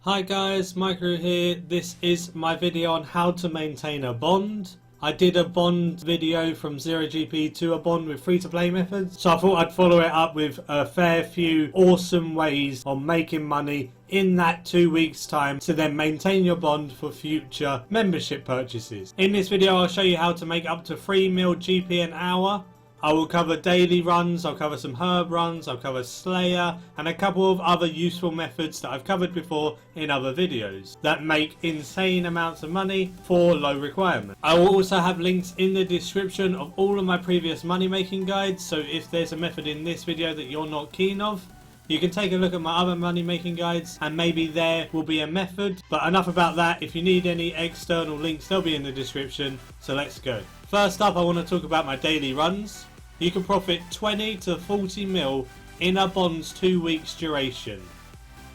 Hi guys, Maikeru here. This is my video on how to maintain a bond. I did a bond video from 0GP to a bond with free-to-play methods, so I thought I'd follow it up with a fair few awesome ways on making money in that 2 weeks time to then maintain your bond for future membership purchases. In this video I'll show you how to make up to 3 mil GP an hour. I will cover daily runs, I'll cover some herb runs, I'll cover Slayer and a couple of other useful methods that I've covered before in other videos that make insane amounts of money for low requirement. I will also have links in the description of all of my previous money making guides, so if there's a method in this video that you're not keen of, you can take a look at my other money making guides and maybe there will be a method. But enough about that. If you need any external links, they'll be in the description, so let's go. First up, I want to talk about my daily runs. You can profit 20 to 40 mil in a bond's 2 weeks duration.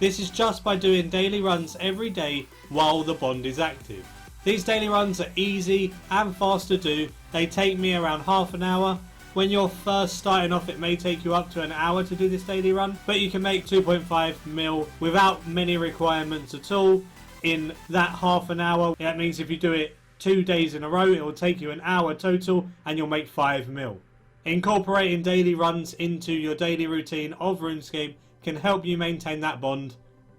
This is just by doing daily runs every day while the bond is active. These daily runs are easy and fast to do. They take me around half an hour. When you're first starting off, it may take you up to an hour to do this daily run, but you can make 2.5 mil without many requirements at all in that half an hour. That means if you do it 2 days in a row, it will take you an hour total and you'll make 5 mil. Incorporating daily runs into your daily routine of Runescape can help you maintain that bond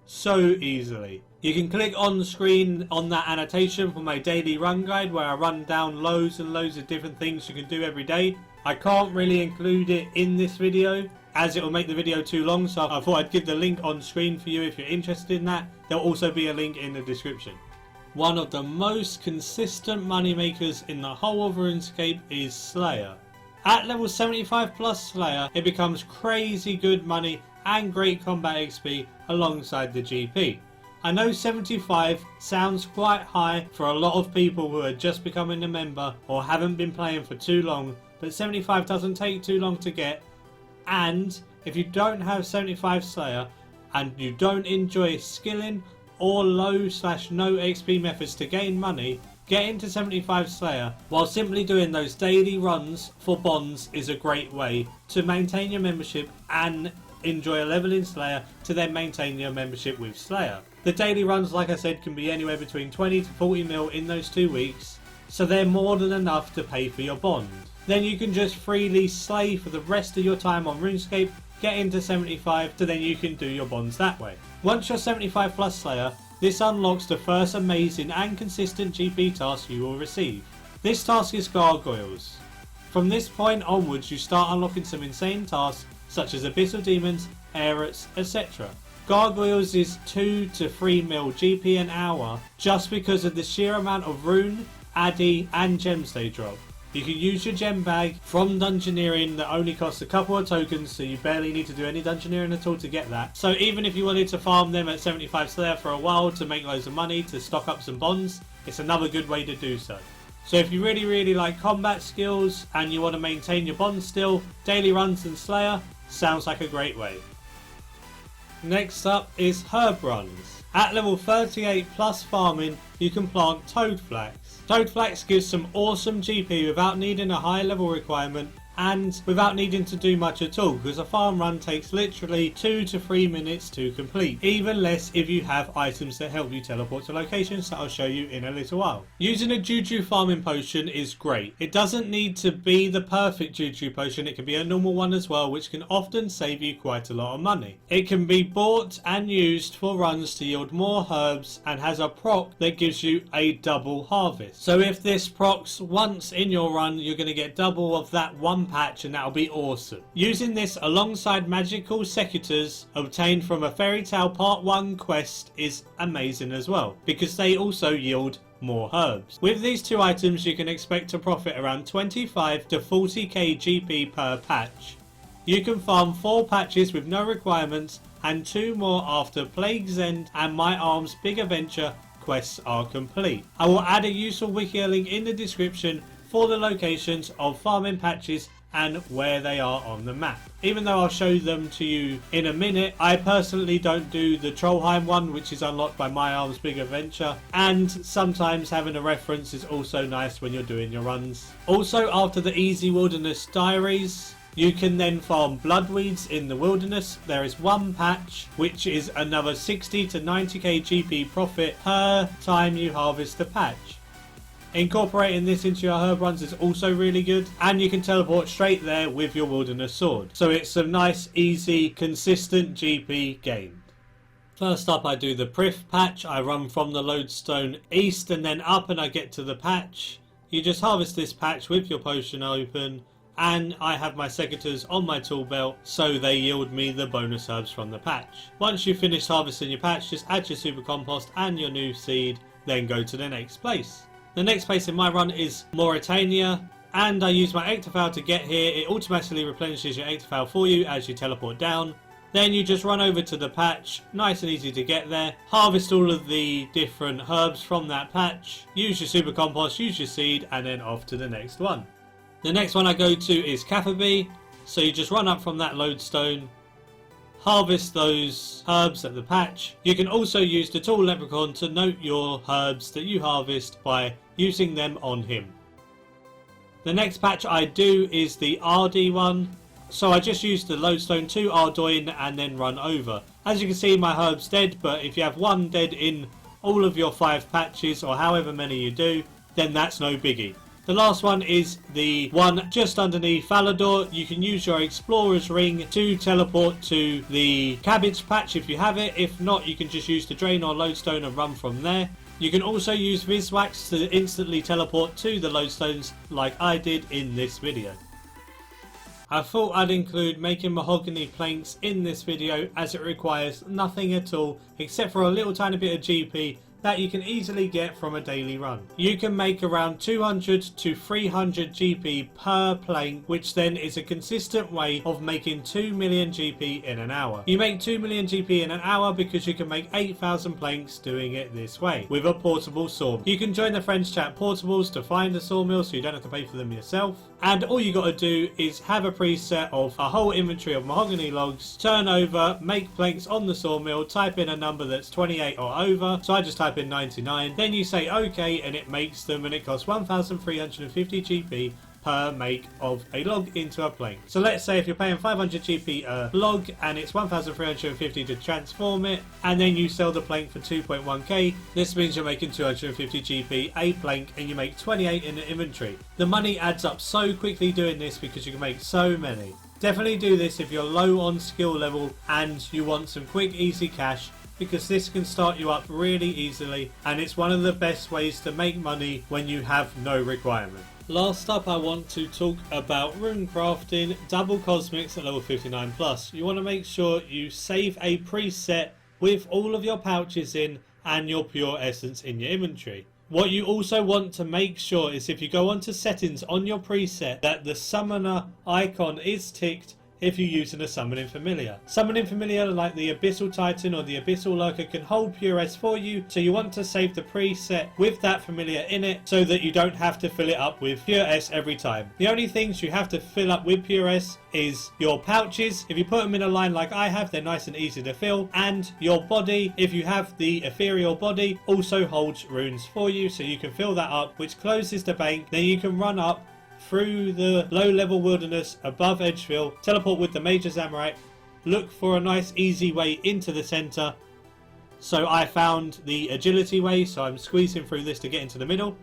so easily. You can click on the screen on that annotation for my daily run guide where I run down loads and loads of different things you can do every day. I can't really include it in this video as it will make the video too long, so I thought I'd give the link on screen for you if you're interested in that. There'll also be a link in the description. One of the most consistent money makers in the whole of Runescape is Slayer. At level 75 plus Slayer, it becomes crazy good money and great combat XP alongside the GP. I know 75 sounds quite high for a lot of people who are just becoming a member or haven't been playing for too long, but 75 doesn't take too long to get, and if you don't have 75 Slayer and you don't enjoy skilling or low/no XP methods to gain money, getting to 75 Slayer while simply doing those daily runs for bonds is a great way to maintain your membership and enjoy a level in Slayer to then maintain your membership with Slayer. The daily runs, like I said, can be anywhere between 20 to 40 mil in those 2 weeks, so they're more than enough to pay for your bond. Then you can just freely slay for the rest of your time on RuneScape, get into 75, so then you can do your bonds that way. Once you're 75 plus Slayer, this unlocks the first amazing and consistent GP task you will receive. This task is Gargoyles. From this point onwards you start unlocking some insane tasks such as Abyssal Demons, Aerits, etc. Gargoyles is 2 to 3 mil GP an hour just because of the sheer amount of rune, addy and gems they drop. You can use your gem bag from dungeoneering that only costs a couple of tokens, so you barely need to do any dungeoneering at all to get that. So even if you wanted to farm them at 75 Slayer for a while to make loads of money to stock up some bonds, it's another good way to do so. So if you really like combat skills and you want to maintain your bonds still, daily runs and Slayer sounds like a great way. Next up is herb runs. At level 38 plus farming, you can plant Toadflax. Toadflax gives some awesome GP without needing a high level requirement and without needing to do much at all, because a farm run takes literally 2 to 3 minutes to complete, even less if you have items that help you teleport to locations that I'll show you in a little while. Using a Juju farming potion is great. It doesn't need to be the perfect Juju potion, it can be a normal one as well, which can often save you quite a lot of money. It can be bought and used for runs to yield more herbs and has a proc that gives you a double harvest. So if this procs once in your run, you're going to get double of that one patch and that'll be awesome. Using this alongside magical secators obtained from a Fairy Tale Part 1 quest is amazing as well, because they also yield more herbs. With these two items you can expect to profit around 25 to 40k GP per patch. You can farm 4 patches with no requirements and 2 more after Plague's End and My Arm's Big Adventure quests are complete. I will add a useful wiki link in the description for the locations of farming patches and where they are on the map. Even though I'll show them to you in a minute, I personally don't do the Trollheim one, which is unlocked by My Arm's Big Adventure, and sometimes having a reference is also nice when you're doing your runs. Also, after the Easy Wilderness Diaries, You can then farm bloodweeds in the wilderness. There is one patch which is another 60 to 90k GP profit per time you harvest the patch. Incorporating this into your herb runs is also really good, and you can teleport straight there with your wilderness sword. So it's some nice, easy, consistent GP gained. First up, I do the Prif patch. I run from the lodestone east and then up, and I get to the patch. You just harvest this patch with your potion open, and I have my secateurs on my tool belt, so they yield me the bonus herbs from the patch. Once you've finished harvesting your patch, just add your super compost and your new seed, then go to the next place. The next place in my run is Mauritania, and I use my Ectophail to get here. It automatically replenishes your Ectophail for you as you teleport down. Then you just run over to the patch, nice and easy to get there. Harvest all of the different herbs from that patch, use your super compost, use your seed, and then off to the next one. The next one I go to is Cafferby, so you just run up from that lodestone, harvest those herbs at the patch. You can also use the tool leprechaun to note your herbs that you harvest by using them on him. The next patch I do is the RD one, so I just use the lodestone to Ardoin and then run over. As you can see, my herb's dead, but if you have one dead in all of your 5 patches or however many you do, then that's no biggie. The last one is the one just underneath Falador. You can use your Explorer's Ring to teleport to the Cabbage Patch if you have it. If not, you can just use the Drain or Lodestone and run from there. You can also use Viswax to instantly teleport to the Lodestones like I did in this video. I thought I'd include making mahogany planks in this video as it requires nothing at all except for a little tiny bit of GP that you can easily get from a daily run. You can make around 200 to 300 GP per plank, which then is a consistent way of making 2 million GP in an hour. You make 2 million GP in an hour because you can make 8,000 planks doing it this way with a portable sawmill. You can join the friends chat portables to find a sawmill so you don't have to pay for them yourself. And all you got to do is have a preset of a whole inventory of mahogany logs, turn over, make planks on the sawmill, type in a number that's 28 or over, so I just type in 99, then you say OK and it makes them, and it costs 1,350 GP per make of a log into a plank. So let's say if you're paying 500 GP a log and it's 1,350 to transform it, and then you sell the plank for 2.1k, this means you're making 250 GP a plank and you make 28 in the inventory. The money adds up so quickly doing this because you can make so many. Definitely do this if you're low on skill level and you want some quick easy cash, because this can start you up really easily and it's one of the best ways to make money when you have no requirement. Last up, I want to talk about rune crafting double cosmics at level 59 plus. You want to make sure you save a preset with all of your pouches in and your pure essence in your inventory. What you also want to make sure is if you go onto settings on your preset that the summoner icon is ticked if you're using a summoning familiar. Summoning familiar like the Abyssal Titan or the Abyssal Lurker can hold Pure S for you, so you want to save the preset with that familiar in it so that you don't have to fill it up with Pure S every time. The only things you have to fill up with Pure S is your pouches. If you put them in a line like I have, they're nice and easy to fill, and your body, if you have the ethereal body, also holds runes for you, so you can fill that up, which closes the bank. Then you can run up through the low level wilderness above Edgeville, teleport with the Major Zamorak, look for a nice easy way into the centre. So I found the agility way, so I'm squeezing through this to get into the middle.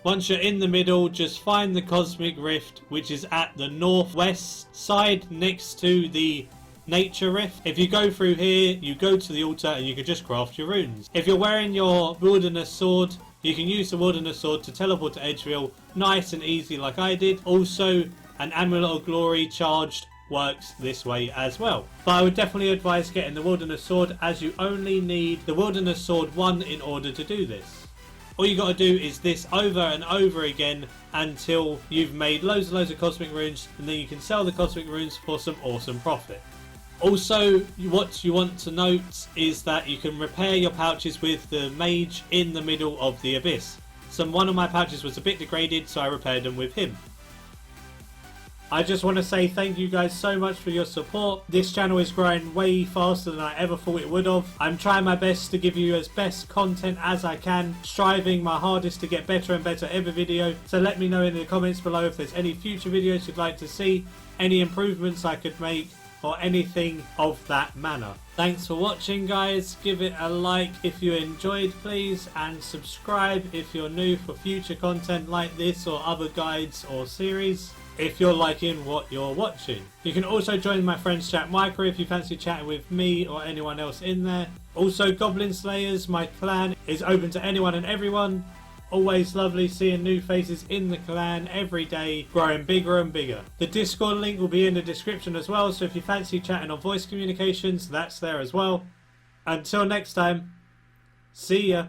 Once you're in the middle, just find the Cosmic Rift, which is at the northwest side next to the Nature Rift. If you go through here, you go to the altar and you can just craft your runes. If you're wearing your wilderness sword, you can use the wilderness sword to teleport to Edgeville, nice and easy like I did. Also, an Amulet of Glory charged works this way as well. But I would definitely advise getting the wilderness sword, as you only need the wilderness sword 1 in order to do this. All you got to do is this over and over again until you've made loads and loads of cosmic runes, and then you can sell the cosmic runes for some awesome profit. Also, what you want to note is that you can repair your pouches with the mage in the middle of the abyss. One of my pouches was a bit degraded, so I repaired them with him. I just want to say thank you guys so much for your support. This channel is growing way faster than I ever thought it would have. I'm trying my best to give you as best content as I can, striving my hardest to get better and better every video. So let me know in the comments below if there's any future videos you'd like to see, any improvements I could make, or anything of that manner. Thanks for watching, guys. Give it a like if you enjoyed, please, and subscribe if you're new for future content like this or other guides or series if you're liking what you're watching. You can also join my friends chat Maikeru if you fancy chatting with me or anyone else in there. Also, Goblin Slayers, my clan, is open to anyone and everyone. Always lovely seeing new faces in the clan every day, growing bigger and bigger. The Discord link will be in the description as well, so if you fancy chatting on voice communications, that's there as well. Until next time, see ya.